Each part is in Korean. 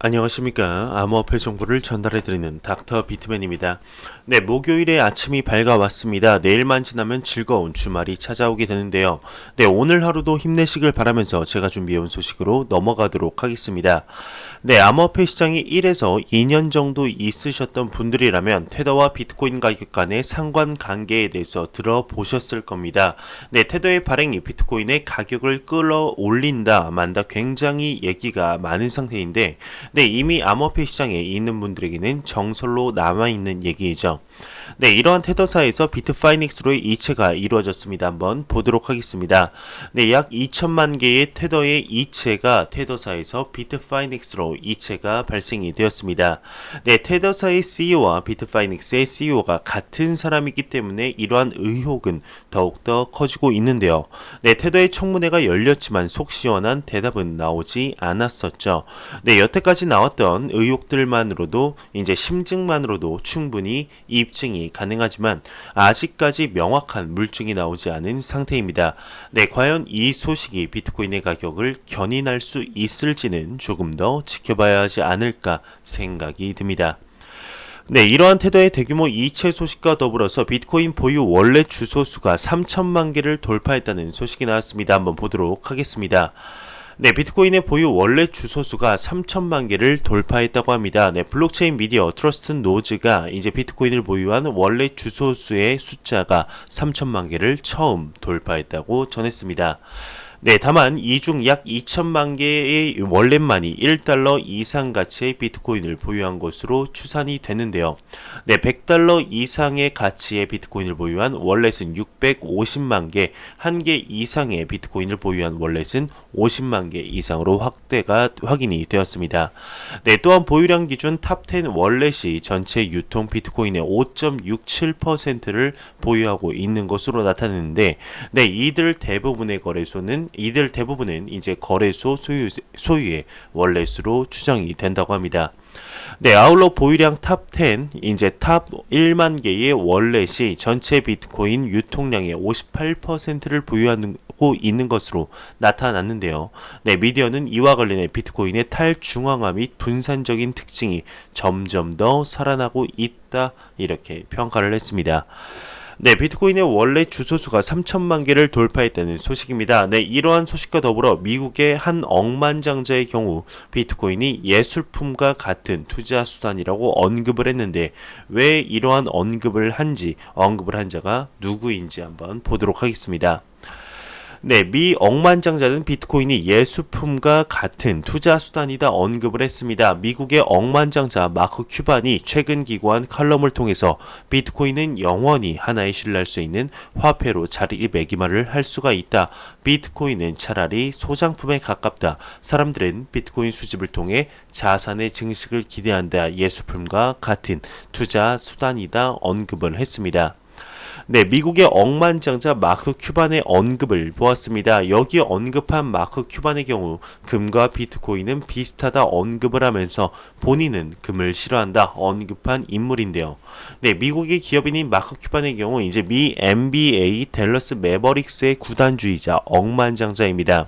안녕하십니까. 암호화폐 정보를 전달해드리는 닥터 비트맨입니다. 네, 목요일에 아침이 밝아왔습니다. 내일만 지나면 즐거운 주말이 찾아오게 되는데요. 네, 오늘 하루도 힘내시길 바라면서 제가 준비해온 소식으로 넘어가도록 하겠습니다. 네, 암호화폐 시장이 1에서 2년 정도 있으셨던 분들이라면 테더와 비트코인 가격 간의 상관관계에 대해서 들어보셨을 겁니다. 네, 테더의 발행이 비트코인의 가격을 끌어올린다 만다 굉장히 얘기가 많은 상태인데 네, 이미 암호화폐 시장에 있는 분들에게는 정설로 남아있는 얘기이죠. 네, 이러한 테더사에서 비트파이닉스로의 이체가 이루어졌습니다. 한번 보도록 하겠습니다. 네, 약 2천만 개의 테더의 이체가 테더사에서 비트파이닉스로 이체가 발생이 되었습니다. 네, 테더사의 CEO와 비트파이닉스의 CEO가 같은 사람이기 때문에 이러한 의혹은 더욱더 커지고 있는데요. 네, 테더의 청문회가 열렸지만 속 시원한 대답은 나오지 않았었죠. 네, 여태까지 나왔던 의혹들만으로도 이제 심증만으로도 충분히 입증이 가능하지만 아직까지 명확한 물증이 나오지 않은 상태입니다. 네, 과연 이 소식이 비트코인의 가격을 견인할 수 있을지는 조금 더 지켜봐야 하지 않을까 생각이 듭니다. 네, 이러한 테더의 대규모 이체 소식과 더불어서 비트코인 보유 원래 주소수가 3천만 개를 돌파했다는 소식이 나왔습니다. 한번 보도록 하겠습니다. 네, 비트코인의 보유 원래 주소수가 3천만 개를 돌파했다고 합니다. 네, 블록체인 미디어 트러스트 노즈가 이제 비트코인을 보유한 원래 주소수의 숫자가 3천만 개를 처음 돌파했다고 전했습니다. 네, 다만 이 중 약 2천만 개의 월렛만이 1달러 이상 가치의 비트코인을 보유한 것으로 추산이 되는데요. 네, 100달러 이상의 가치의 비트코인을 보유한 월렛은 650만 개, 1개 이상의 비트코인을 보유한 월렛은 50만 개 이상으로 확인이 되었습니다. 네, 또한 보유량 기준 탑10 월렛이 전체 유통 비트코인의 5.67%를 보유하고 있는 것으로 나타났는데, 네, 이들 대부분은 이제 거래소 소유의 월렛으로 추정이 된다고 합니다. 네, 아울러 보유량 탑10, 이제 탑 1만 개의 월렛이 전체 비트코인 유통량의 58%를 보유하고 있는 것으로 나타났는데요. 네, 미디어는 이와 관련해 비트코인의 탈중앙화 및 분산적인 특징이 점점 더 살아나고 있다, 이렇게 평가를 했습니다. 네, 비트코인의 원래 주소수가 3천만 개를 돌파했다는 소식입니다. 네, 이러한 소식과 더불어 미국의 한 억만장자의 경우 비트코인이 예술품과 같은 투자 수단이라고 언급을 했는데 왜 이러한 언급을 한 자가 누구인지 한번 보도록 하겠습니다. 네, 미 억만장자는 비트코인이 예술품과 같은 투자 수단이다 언급을 했습니다. 미국의 억만장자 마크 큐반이 최근 기고한 칼럼을 통해서 비트코인은 영원히 하나에 신뢰할 수 있는 화폐로 자리매김을 할 수가 있다. 비트코인은 차라리 소장품에 가깝다. 사람들은 비트코인 수집을 통해 자산의 증식을 기대한다. 예술품과 같은 투자 수단이다 언급을 했습니다. 네, 미국의 억만장자 마크 큐반의 언급을 보았습니다. 여기 언급한 마크 큐반의 경우 금과 비트코인은 비슷하다 언급을 하면서 본인은 금을 싫어한다 언급한 인물인데요. 네, 미국의 기업인인 마크 큐반의 경우 이제 미 NBA 댈러스 매버릭스의 구단주이자 억만장자입니다.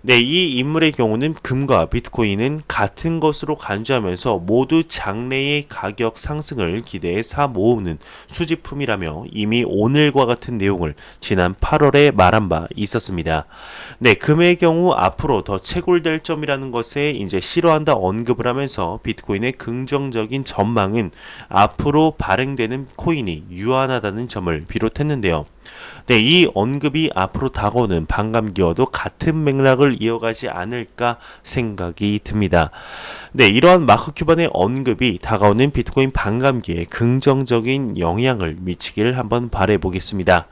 네, 이 인물의 경우는 금과 비트코인은 같은 것으로 간주하면서 모두 장래의 가격 상승을 기대해 사 모으는 수집품이라며 이미 오늘과 같은 내용을 지난 8월에 말한 바 있었습니다. 네, 금의 경우 앞으로 더 채굴될 점이라는 것에 이제 싫어한다 언급을 하면서 비트코인의 긍정적인 전망은 앞으로 발행되는 코인이 유한하다는 점을 비롯했는데요. 네, 이 언급이 앞으로 다가오는 반감기와도 같은 맥락을 이어가지 않을까 생각이 듭니다. 네, 이러한 마크 큐반의 언급이 다가오는 비트코인 반감기에 긍정적인 영향을 미치기를 한번 바라보겠습니다.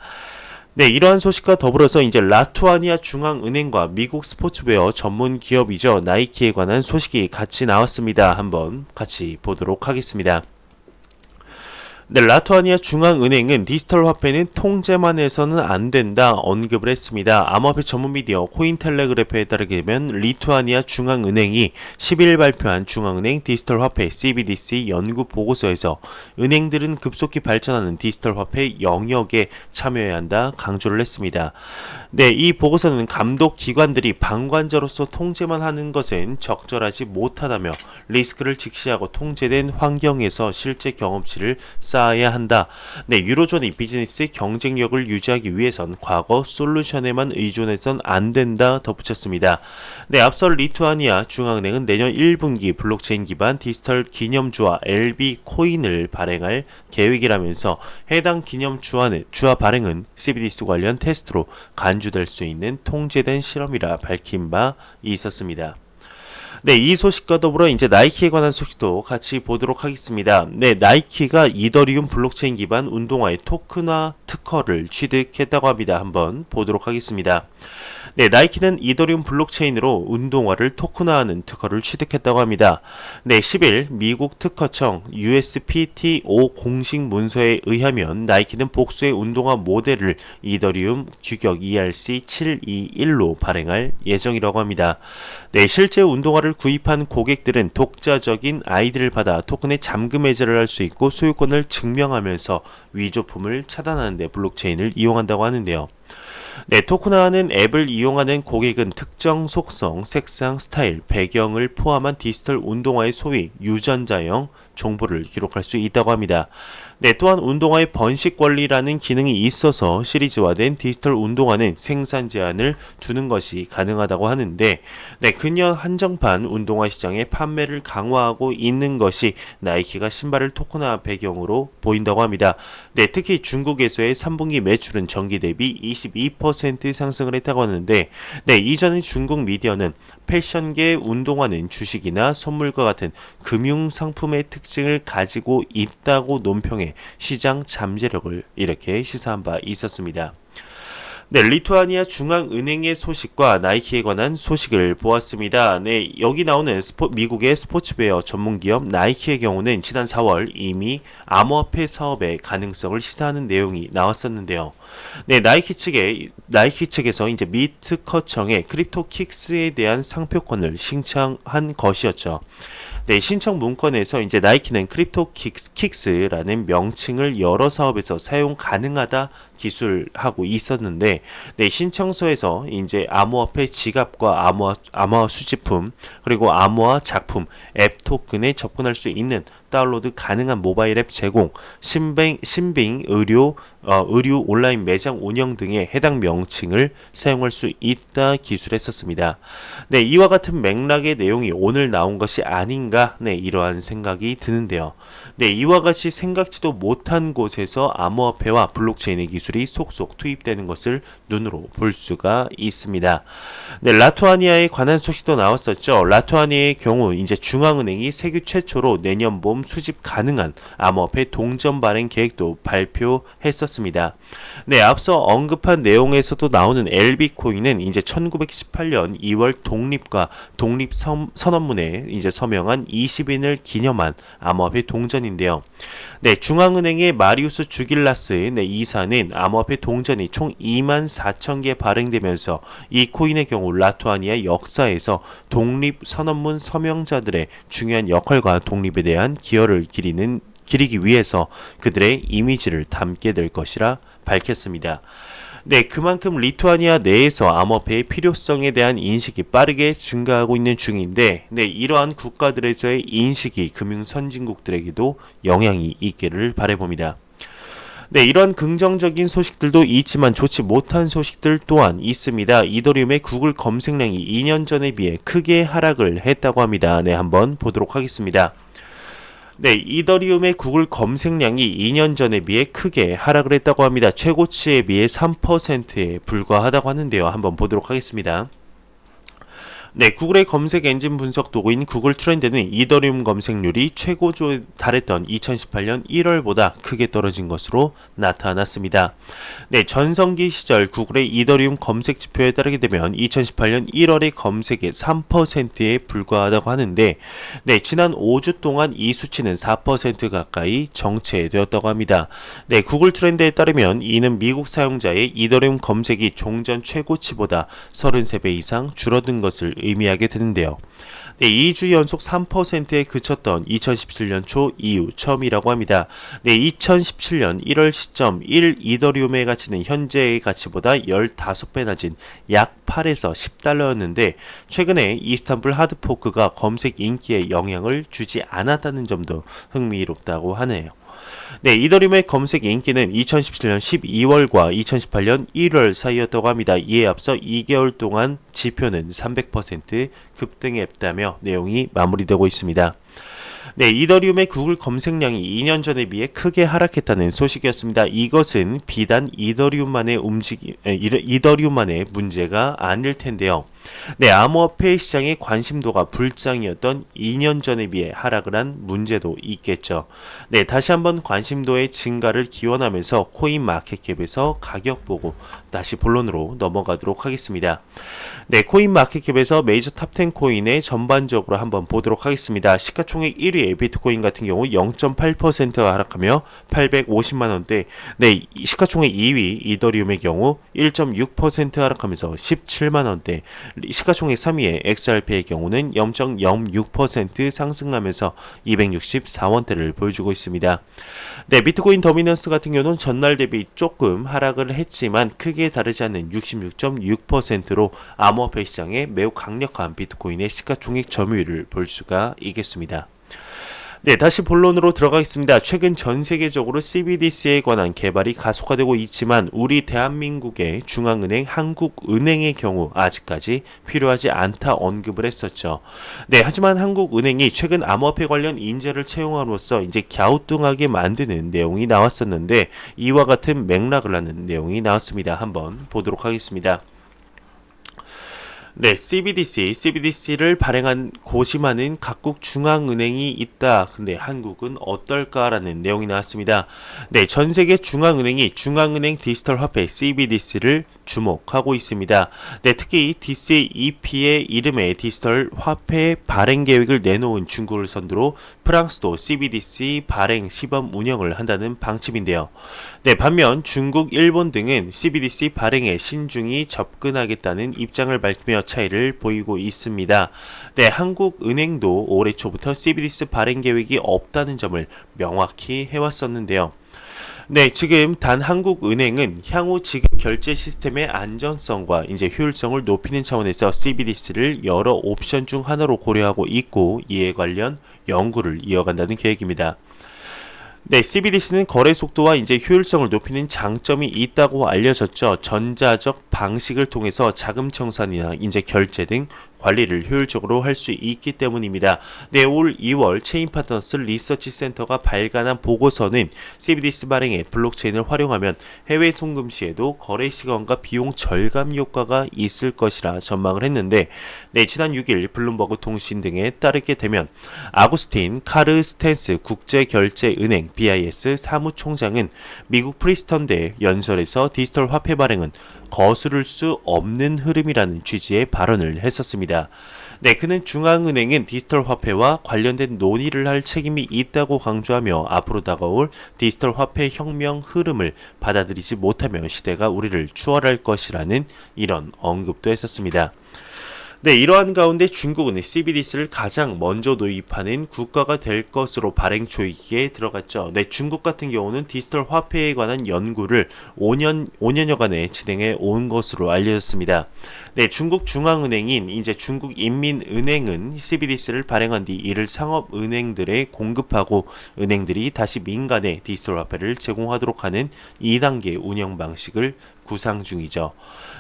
네, 이러한 소식과 더불어서 이제 라투아니아 중앙은행과 미국 스포츠웨어 전문 기업이죠. 나이키에 관한 소식이 같이 나왔습니다. 한번 같이 보도록 하겠습니다. 네, 라투아니아 중앙은행은 디지털 화폐는 통제만 해서는 안 된다 언급을 했습니다. 암호화폐 전문 미디어 코인텔레그래프에 따르게 되면 리투아니아 중앙은행이 10일 발표한 중앙은행 디지털 화폐 CBDC 연구 보고서에서 은행들은 급속히 발전하는 디지털 화폐 영역에 참여해야 한다 강조를 했습니다. 네, 이 보고서는 감독 기관들이 방관자로서 통제만 하는 것은 적절하지 못하다며 리스크를 직시하고 통제된 환경에서 실제 경험치를 쌓아야 한다. 네, 유로존의 비즈니스 경쟁력을 유지하기 위해선 과거 솔루션에만 의존해선 안 된다 덧붙였습니다. 네, 앞서 리투아니아 중앙은행은 내년 1분기 블록체인 기반 디지털 기념주화 LB 코인을 발행할 계획이라면서 해당 기념주화 발행은 CBDC 관련 테스트로 간주될 수 있는 통제된 실험이라 밝힌 바 있었습니다. 네, 이 소식과 더불어 이제 나이키에 관한 소식도 같이 보도록 하겠습니다. 네, 나이키가 이더리움 블록체인 기반 운동화의 토큰화 특허를 취득했다고 합니다. 한번 보도록 하겠습니다. 네, 나이키는 이더리움 블록체인으로 운동화를 토큰화하는 특허를 취득했다고 합니다. 네, 10일 미국 특허청 USPTO 공식 문서에 의하면 나이키는 복수의 운동화 모델을 이더리움 규격 ERC721로 발행할 예정이라고 합니다. 네, 실제 운동화를 구입한 고객들은 독자적인 아이디를 받아 토큰의 잠금 해제를 할 수 있고 소유권을 증명하면서 위조품을 차단하는 데 블록체인을 이용한다고 하는데요. 네, 토큰화하는 앱을 이용하는 고객은 특정 속성, 색상, 스타일, 배경을 포함한 디지털 운동화의 소위 유전자형 정보를 기록할 수 있다고 합니다. 네, 또한 운동화의 번식 권리라는 기능이 있어서 시리즈화된 디지털 운동화는 생산 제한을 두는 것이 가능하다고 하는데, 네, 근년 한정판 운동화 시장의 판매를 강화하고 있는 것이 나이키가 신발을 토큰화 배경으로 보인다고 합니다. 네, 특히 중국에서의 3분기 매출은 전기 대비 22% 상승을 했다고 하는데, 네, 이전에 중국 미디어는 패션계 운동화는 주식이나 선물과 같은 금융 상품의 특징을 가지고 있다고 논평해 시장 잠재력을 이렇게 시사한 바 있었습니다. 네, 리투아니아 중앙은행의 소식과 나이키에 관한 소식을 보았습니다. 네, 여기 나오는 미국의 스포츠웨어 전문기업 나이키의 경우는 지난 4월 이미 암호화폐 사업의 가능성을 시사하는 내용이 나왔었는데요. 네, 나이키 측에서 이제 미 특허청에 크립토킥스에 대한 상표권을 신청한 것이었죠. 네, 신청 문건에서 이제 나이키는 크립토킥스라는 명칭을 여러 사업에서 사용 가능하다 기술하고 있었는데, 네, 신청서에서 이제 암호화폐 지갑과 암호화 수집품, 그리고 암호화 작품, 앱 토큰에 접근할 수 있는 다운로드 가능한 모바일 앱 제공, 신빙 의류 온라인 매장 운영 등의 해당 명칭을 사용할 수 있다 기술했었습니다. 네, 이와 같은 맥락의 내용이 오늘 나온 것이 아닌가, 네, 이러한 생각이 드는데요. 네, 이와 같이 생각지도 못한 곳에서 암호화폐와 블록체인의 기술이 속속 투입되는 것을 눈으로 볼 수가 있습니다. 네, 라투아니아에 관한 소식도 나왔었죠. 라투아니아의 경우 이제 중앙은행이 세계 최초로 내년 봄 수집 가능한 암호화폐 동전 발행 계획도 발표했었습니다. 네, 앞서 언급한 내용에서도 나오는 LB 코인은 이제 1918년 2월 독립과 독립 선언문에 이제 서명한 20인을 기념한 암호화폐 동전인데요. 네, 중앙은행의 마리우스 주길라스 이사는 암호화폐 동전이 총 24,000개 발행되면서 이 코인의 경우 라투아니아 역사에서 독립 선언문 서명자들의 중요한 역할과 독립에 대한 기여를 기리기 위해서 그들의 이미지를 담게 될 것이라 밝혔습니다. 네, 그만큼 리투아니아 내에서 암호화폐의 필요성에 대한 인식이 빠르게 증가하고 있는 중인데, 네, 이러한 국가들에서의 인식이 금융 선진국들에게도 영향이 있기를 바라봅니다. 네, 이런 긍정적인 소식들도 있지만 좋지 못한 소식들 또한 있습니다. 이더리움의 구글 검색량이 2년 전에 비해 크게 하락을 했다고 합니다. 네, 한번 보도록 하겠습니다. 네, 이더리움의 구글 검색량이 2년 전에 비해 크게 하락을 했다고 합니다. 최고치에 비해 3%에 불과하다고 하는데요. 한번 보도록 하겠습니다. 네, 구글의 검색 엔진 분석 도구인 구글 트렌드는 이더리움 검색률이 최고조에 달했던 2018년 1월보다 크게 떨어진 것으로 나타났습니다. 네, 전성기 시절 구글의 이더리움 검색 지표에 따르게 되면 2018년 1월의 검색의 3%에 불과하다고 하는데, 네, 지난 5주 동안 이 수치는 4% 가까이 정체되었다고 합니다. 네, 구글 트렌드에 따르면 이는 미국 사용자의 이더리움 검색이 종전 최고치보다 33배 이상 줄어든 것을 의미하게 되는데요. 네, 2주 연속 3%에 그쳤던 2017년 초 이후 처음이라고 합니다. 네, 2017년 1월 시점 1 이더리움의 가치는 현재의 가치보다 15배 낮은 약 8에서 10달러였는데 최근에 이스탄불 하드포크가 검색 인기에 영향을 주지 않았다는 점도 흥미롭다고 하네요. 네, 이더리움의 검색 인기는 2017년 12월과 2018년 1월 사이였다고 합니다. 이에 앞서 2개월 동안 지표는 300% 급등했다며 내용이 마무리되고 있습니다. 네, 이더리움의 구글 검색량이 2년 전에 비해 크게 하락했다는 소식이었습니다. 이것은 비단 이더리움만의 문제가 아닐 텐데요. 네, 암호화폐 시장의 관심도가 불장이었던 2년 전에 비해 하락을 한 문제도 있겠죠. 네, 다시 한번 관심도의 증가를 기원하면서 코인 마켓캡에서 가격 보고 다시 본론으로 넘어가도록 하겠습니다. 네, 코인 마켓캡에서 메이저 탑10 코인의 전반적으로 한번 보도록 하겠습니다. 시가총액 1위의 비트코인 같은 경우 0.8%가 하락하며 850만원대, 네, 시가총액 2위 이더리움의 경우 1.6% 하락하면서 17만원대, 시가총액 3위의 XRP의 경우는 0.06% 상승하면서 264원대를 보여주고 있습니다. 네, 비트코인 더미넌스 같은 경우는 전날 대비 조금 하락을 했지만 크게 다르지 않는 66.6%로 암호화폐 시장에 매우 강력한 비트코인의 시가총액 점유율을 볼 수가 있겠습니다. 네, 다시 본론으로 들어가겠습니다. 최근 전 세계적으로 CBDC에 관한 개발이 가속화되고 있지만 우리 대한민국의 중앙은행 한국은행의 경우 아직까지 필요하지 않다 언급을 했었죠. 네, 하지만 한국은행이 최근 암호화폐 관련 인재를 채용함으로써 이제 갸우뚱하게 만드는 내용이 나왔었는데 이와 같은 맥락을 하는 내용이 나왔습니다. 한번 보도록 하겠습니다. 네, CBDC를 발행한 곳이 많은 각국 중앙은행이 있다. 근데 한국은 어떨까라는 내용이 나왔습니다. 네, 전 세계 중앙은행이 중앙은행 디지털 화폐 CBDC를 주목하고 있습니다. 네, 특히 DCEP의 이름의 디지털 화폐 발행 계획을 내놓은 중국을 선두로 프랑스도 CBDC 발행 시범 운영을 한다는 방침인데요. 네, 반면 중국, 일본 등은 CBDC 발행에 신중히 접근하겠다는 입장을 밝히며 차이를 보이고 있습니다. 네, 한국은행도 올해 초부터 CBDC 발행 계획이 없다는 점을 명확히 해왔었는데요. 네, 지금 단 한국은행은 향후 지급 결제 시스템의 안전성과 이제 효율성을 높이는 차원에서 CBDC를 여러 옵션 중 하나로 고려하고 있고 이에 관련 연구를 이어간다는 계획입니다. 네, CBDC는 거래 속도와 이제 효율성을 높이는 장점이 있다고 알려졌죠. 전자적 방식을 통해서 자금 청산이나 이제 결제 등 관리를 효율적으로 할 수 있기 때문입니다. 네, 올 2월 체인파트너스 리서치 센터가 발간한 보고서는 CBDC 발행에 블록체인을 활용하면 해외 송금 시에도 거래 시간과 비용 절감 효과가 있을 것이라 전망을 했는데, 네, 지난 6일 블룸버그 통신 등에 따르게 되면 아구스틴 카르스텐스 국제결제은행 BIS 사무총장은 미국 프리스턴대 연설에서 디지털 화폐 발행은 거스를 수 없는 흐름이라는 취지의 발언을 했었습니다. 네, 그는 중앙은행은 디지털 화폐와 관련된 논의를 할 책임이 있다고 강조하며 앞으로 다가올 디지털 화폐 혁명 흐름을 받아들이지 못하면 시대가 우리를 추월할 것이라는 이런 언급도 했었습니다. 네, 이러한 가운데 중국은 CBDC를 가장 먼저 도입하는 국가가 될 것으로 발행 초기에 들어갔죠. 네, 중국 같은 경우는 디지털 화폐에 관한 연구를 5년여간에 진행해 온 것으로 알려졌습니다. 네, 중국 중앙은행인 이제 중국인민은행은 CBDC를 발행한 뒤 이를 상업은행들에 공급하고 은행들이 다시 민간에 디지털 화폐를 제공하도록 하는 2단계 운영 방식을 구상 중이죠.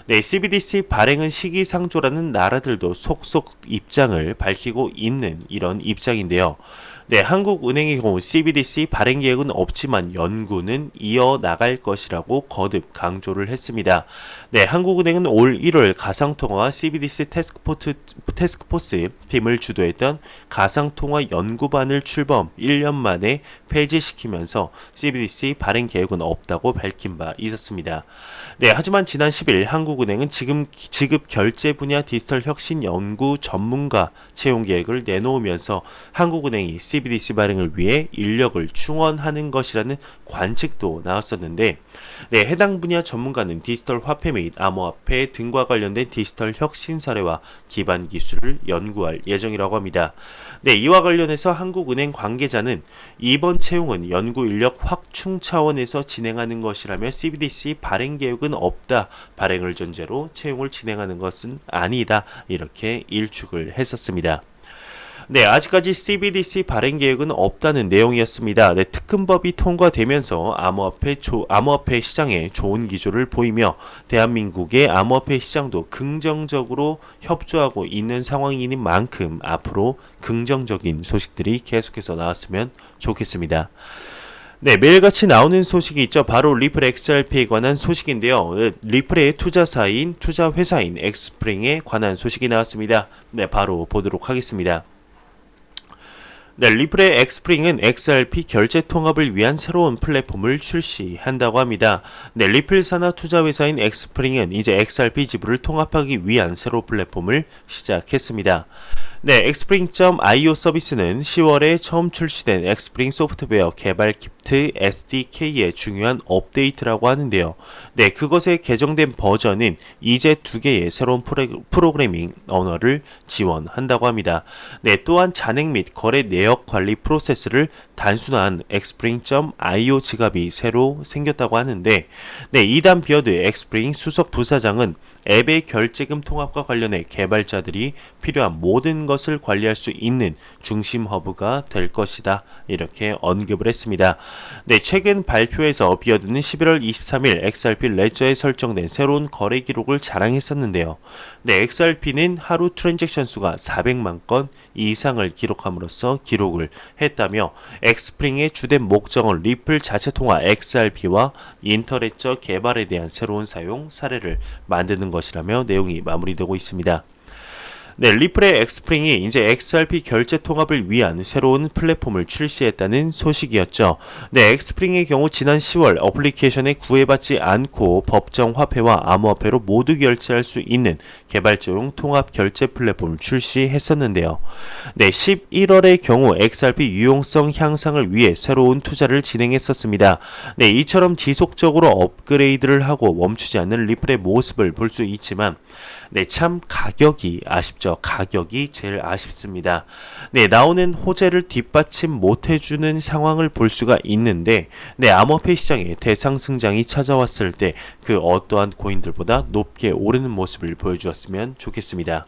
네, CBDC 발행은 시기상조라는 나라들도 속속 입장을 밝히고 있는 이런 입장인데요. 네, 한국은행의 경우 CBDC 발행 계획은 없지만 연구는 이어나갈 것이라고 거듭 강조를 했습니다. 네, 한국은행은 올 1월 가상통화와 CBDC 태스크포스 팀을 주도했던 가상통화 연구반을 출범 1년 만에 폐지시키면서 CBDC 발행 계획은 없다고 밝힌 바 있었습니다. 네, 하지만 지난 10일 한국은행은 지급 결제 분야 디지털 혁신 연구 전문가 채용 계획을 내놓으면서 한국은행이 CBDC 발행을 위해 인력을 충원하는 것이라는 관측도 나왔었는데, 네, 해당 분야 전문가는 디지털 화폐 및 암호화폐 등과 관련된 디지털 혁신 사례와 기반 기술을 연구할 예정이라고 합니다. 네, 이와 관련해서 한국은행 관계자는 이번 채용은 연구 인력 확충 차원에서 진행하는 것이라며 CBDC 발행 계획은 없다, 발행을 전제로 채용을 진행하는 것은 아니다, 이렇게 일축을 했었습니다. 네, 아직까지 CBDC 발행 계획은 없다는 내용이었습니다. 네, 특근법이 통과되면서 암호화폐 시장에 좋은 기조를 보이며 대한민국의 암호화폐 시장도 긍정적으로 협조하고 있는 상황인 만큼 앞으로 긍정적인 소식들이 계속해서 나왔으면 좋겠습니다. 네, 매일같이 나오는 소식이 있죠. 바로 리플 XRP에 관한 소식인데요. 리플의 투자 회사인 엑스프링에 관한 소식이 나왔습니다. 네, 바로 보도록 하겠습니다. 네, 리플의 엑스프링은 XRP 결제 통합을 위한 새로운 플랫폼을 출시한다고 합니다. 네, 리플 산하 투자 회사인 엑스프링은 이제 XRP 지불을 통합하기 위한 새로운 플랫폼을 시작했습니다. 네, 엑스프링.io 서비스는 10월에 처음 출시된 엑스프링 소프트웨어 개발 키트 SDK의 중요한 업데이트라고 하는데요. 네, 그것에 개정된 버전은 이제 2개의 새로운 프로그래밍 언어를 지원한다고 합니다. 네, 또한 잔액 및 거래 내역 관리 프로세스를 단순한 엑스프링.io 지갑이 새로 생겼다고 하는데, 네, 이단 비어드 엑스프링 수석 부사장은 앱의 결제금 통합과 관련해 개발자들이 필요한 모든 것을 관리할 수 있는 중심 허브가 될 것이다, 이렇게 언급을 했습니다. 네, 최근 발표에서 비어드는 11월 23일 XRP 레저에 설정된 새로운 거래 기록을 자랑했었는데요. 네, XRP는 하루 트랜잭션 수가 400만 건 이상을 기록함으로써 기록을 했다며 엑스프링의 주된 목적은 리플 자체 통화 XRP와 인터넷적 개발에 대한 새로운 사용 사례를 만드는 것이라며 내용이 마무리되고 있습니다. 네, 리플의 엑스프링이 이제 XRP 결제 통합을 위한 새로운 플랫폼을 출시했다는 소식이었죠. 네, 엑스프링의 경우 지난 10월 어플리케이션에 구애받지 않고 법정 화폐와 암호화폐로 모두 결제할 수 있는 개발자용 통합 결제 플랫폼을 출시했었는데요. 네, 11월의 경우 XRP 유용성 향상을 위해 새로운 투자를 진행했었습니다. 네, 이처럼 지속적으로 업그레이드를 하고 멈추지 않는 리플의 모습을 볼 수 있지만, 네, 참 가격이 아쉽죠. 가격이 제일 아쉽습니다. 네, 나오는 호재를 뒷받침 못해주는 상황을 볼 수가 있는데, 네, 암호화폐 시장에 대상승장이 찾아왔을 때 그 어떠한 코인들보다 높게 오르는 모습을 보여주었으면 좋겠습니다.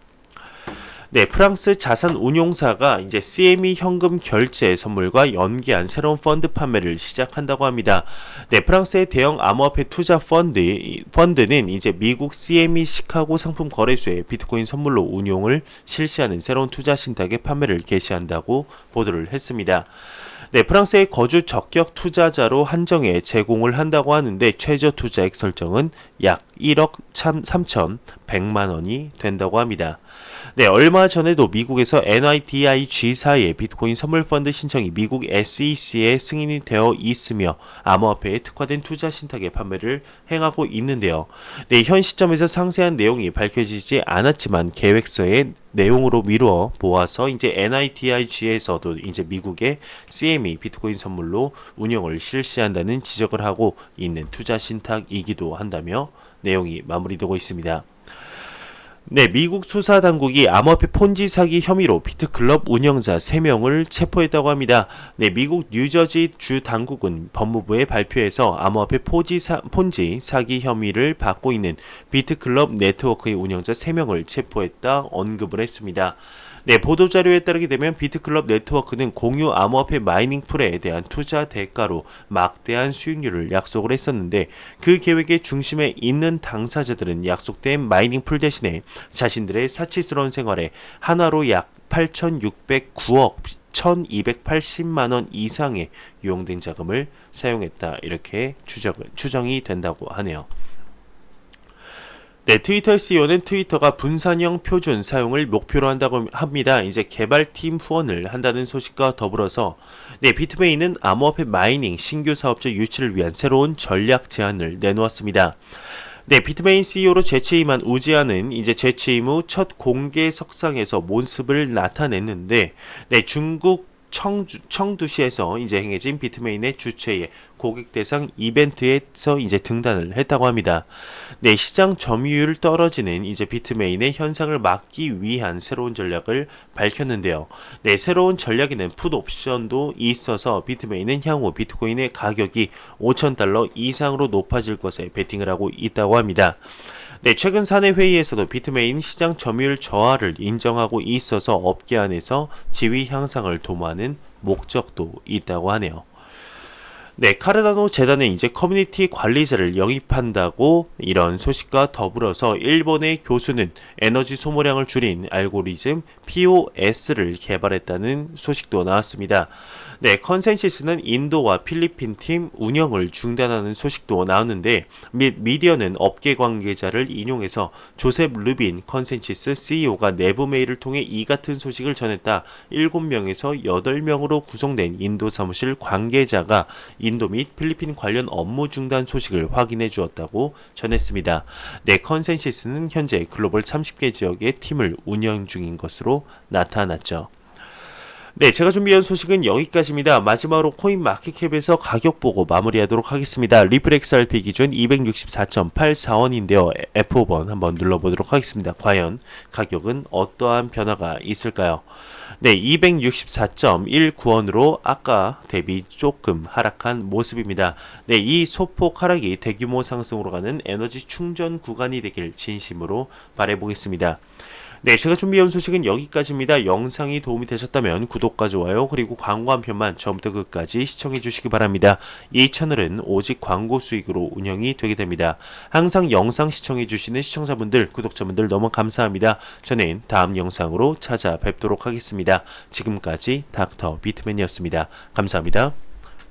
네, 프랑스 자산 운용사가 이제 CME 현금 결제 선물과 연계한 새로운 펀드 판매를 시작한다고 합니다. 네, 프랑스의 대형 암호화폐 투자 펀드는 이제 미국 CME 시카고 상품 거래소에 비트코인 선물로 운용을 실시하는 새로운 투자 신탁의 판매를 개시한다고 보도를 했습니다. 네, 프랑스의 거주 적격 투자자로 한정해 제공을 한다고 하는데 최저 투자액 설정은 약 1억 3,100만 원이 된다고 합니다. 네, 얼마 전에도 미국에서 NYDIG사의 비트코인 선물 펀드 신청이 미국 SEC에 승인이 되어 있으며 암호화폐에 특화된 투자 신탁의 판매를 행하고 있는데요. 네, 현 시점에서 상세한 내용이 밝혀지지 않았지만 계획서의 내용으로 미루어 보아서 이제 NYDIG에서도 이제 미국의 CME 비트코인 선물로 운영을 실시한다는 지적을 하고 있는 투자 신탁이기도 한다며 내용이 마무리되고 있습니다. 네, 미국 수사당국이 암호화폐 폰지 사기 혐의로 비트클럽 운영자 3명을 체포했다고 합니다. 네, 미국 뉴저지 주 당국은 법무부의 발표에서 암호화폐 폰지 사기 혐의를 받고 있는 비트클럽 네트워크의 운영자 3명을 체포했다 언급을 했습니다. 네, 보도자료에 따르게 되면 비트클럽 네트워크는 공유 암호화폐 마이닝 풀에 대한 투자 대가로 막대한 수익률을 약속을 했었는데, 그 계획의 중심에 있는 당사자들은 약속된 마이닝 풀 대신에 자신들의 사치스러운 생활에 하나로 약 8,609억 1280만 원 이상의 유용된 자금을 사용했다. 이렇게 추정이 된다고 하네요. 네, 트위터 CEO는 트위터가 분산형 표준 사용을 목표로 한다고 합니다. 이제 개발팀 후원을 한다는 소식과 더불어서 비트메인은 암호화폐 마이닝 신규 사업자 유치를 위한 새로운 전략 제안을 내놓았습니다. 비트메인 CEO로 재취임한 우지아는 이제 재취임 후 첫 공개 석상에서 모습을 나타냈는데, 중국 청두시에서 이제 행해진 비트메인의 주최의 고객 대상 이벤트에서 이제 등단을 했다고 합니다. 시장 점유율 떨어지는 이제 비트메인의 현상을 막기 위한 새로운 전략을 밝혔는데요. 새로운 전략에는 풋 옵션도 있어서 비트메인은 향후 비트코인의 가격이 $5,000 이상으로 높아질 것에 베팅을 하고 있다고 합니다. 최근 사내 회의에서도 비트메인 시장 점유율 저하를 인정하고 있어서 업계 안에서 지위 향상을 도모하는 목적도 있다고 하네요. 카르다노 재단은 이제 커뮤니티 관리자를 영입한다고 이런 소식과 더불어서 일본의 교수는 에너지 소모량을 줄인 알고리즘 POS를 개발했다는 소식도 나왔습니다. 컨센시스는 인도와 필리핀 팀 운영을 중단하는 소식도 나왔는데 미디어는 업계 관계자를 인용해서 조셉 르빈 컨센시스 CEO가 내부 메일을 통해 이 같은 소식을 전했다. 7명에서 8명으로 구성된 인도 사무실 관계자가 인도 및 필리핀 관련 업무 중단 소식을 확인해 주었다고 전했습니다. 컨센시스는 현재 글로벌 30개 지역의 팀을 운영 중인 것으로 나타났죠. 제가 준비한 소식은 여기까지입니다. 마지막으로 코인 마켓캡에서 가격 보고 마무리하도록 하겠습니다. 리플 XRP 기준 264.84원인데요. F5번 한번 눌러보도록 하겠습니다. 과연 가격은 어떠한 변화가 있을까요? 264.19원으로 아까 대비 조금 하락한 모습입니다. 이 소폭 하락이 대규모 상승으로 가는 에너지 충전 구간이 되길 진심으로 바라보겠습니다. 제가 준비해온 소식은 여기까지입니다. 영상이 도움이 되셨다면 구독과 좋아요 그리고 광고 한 편만 처음부터 끝까지 시청해 주시기 바랍니다. 이 채널은 오직 광고 수익으로 운영이 되게 됩니다. 항상 영상 시청해 주시는 시청자분들, 구독자분들 너무 감사합니다. 저는 다음 영상으로 찾아뵙도록 하겠습니다. 지금까지 닥터 비트맨이었습니다. 감사합니다.